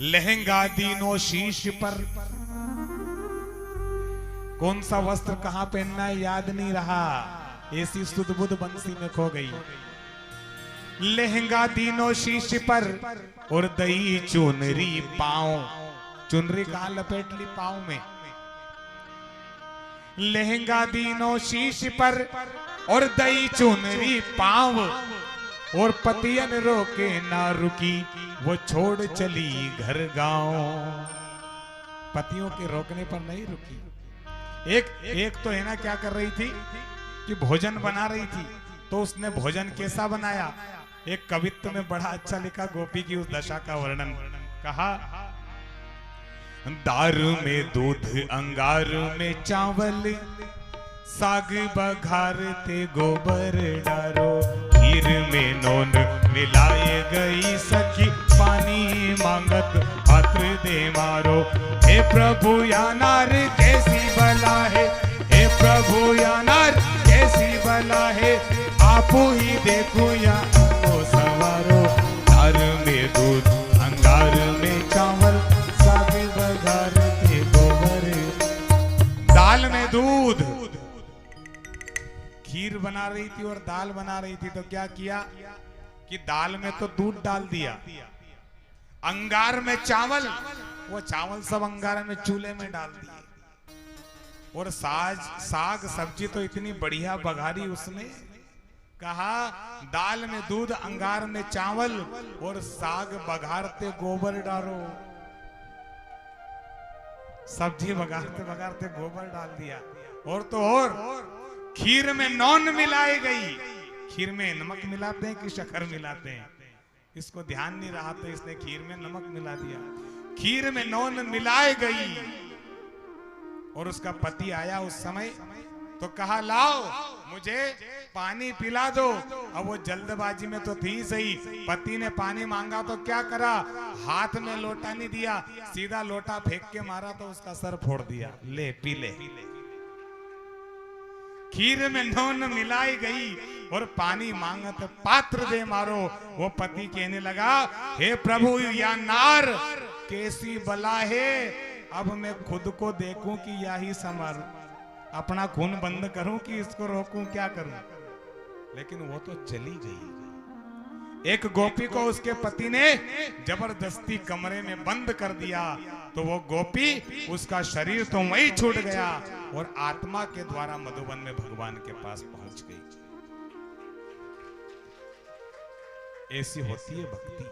लहंगा दीनो शीश पर। कौन सा वस्त्र कहां पहनना है याद नहीं रहा, ऐसी सुध बुध बंसी में खो गई। लहंगा दीनो शीश पर और दई चुनरी पांव। चुनरी कहां लपेट ली? पांव में। लहंगा दीनो शीश पर और दई चुनरी पांव। और पतियन रोके ना रुकी, वो छोड़ चली घर गांव। पतियों के रोकने पर नहीं रुकी। एक तो है ना, क्या कर रही थी कि भोजन बना रही थी, तो उसने भोजन कैसा बनाया? एक कवित्व में बड़ा अच्छा लिखा गोपी की उस दशा का वर्णन। कहा, दारू में दूध अंगार में चावल, साग बघारते गोबर डारो। खीर में नोन मिलाए गई सखी, पानी मांगत पात्र दे मारो। हे प्रभु या नार कैसी बला है, हे प्रभु या नार कैसी बला है। आपू ही देखो या तो सवारो। दार में दूध अंगार में चावल, साग बघारते गोबर। दाल में दूध, खीर बना रही थी और दाल बना रही थी, तो क्या किया कि दाल में तो दूध डाल दिया, अंगार में चावल, वो चावल सब अंगार में चूल्हे में डाल दिए। और साग सब्जी तो इतनी बढ़िया बघारी उसने। कहा, दाल में दूध अंगार में चावल और साग बघारते गोबर डालो। सब्जी बघारते बघारते गोबर डाल दिया। और तो और खीर में नौन मिलाई गई। खीर में नमक मिलाते हैं कि शक्कर मिलाते हैं, इसको ध्यान नहीं रहा, तो इसने खीर में नमक मिला दिया। खीर में नौन मिलाई गई। और उसका पति आया उस समय, तो कहा, लाओ मुझे पानी पिला दो। अब वो जल्दबाजी में तो थी सही, पति ने पानी मांगा तो क्या करा, हाथ में लोटा नहीं दिया, सीधा लोटा फेंक के मारा तो उसका सर फोड़ दिया। ले पी ले। खीर में नौन मिलाई गई और पानी मांगत पात्र दे मारो। वो पति कहने लगा, हे प्रभु या नार कैसी बला है। अब मैं खुद को देखूं कि या ही संवारूं, अपना खून बंद करूं कि इसको रोकूं, क्या करूं। लेकिन वो तो चली गई। एक गोपी को उसके पति ने जबरदस्ती कमरे में बंद कर दिया, तो वो गोपी, उसका शरीर तो वहीं छूट गया और आत्मा के द्वारा मधुबन में भगवान के पास पहुंच गई। ऐसी होती है भक्ति।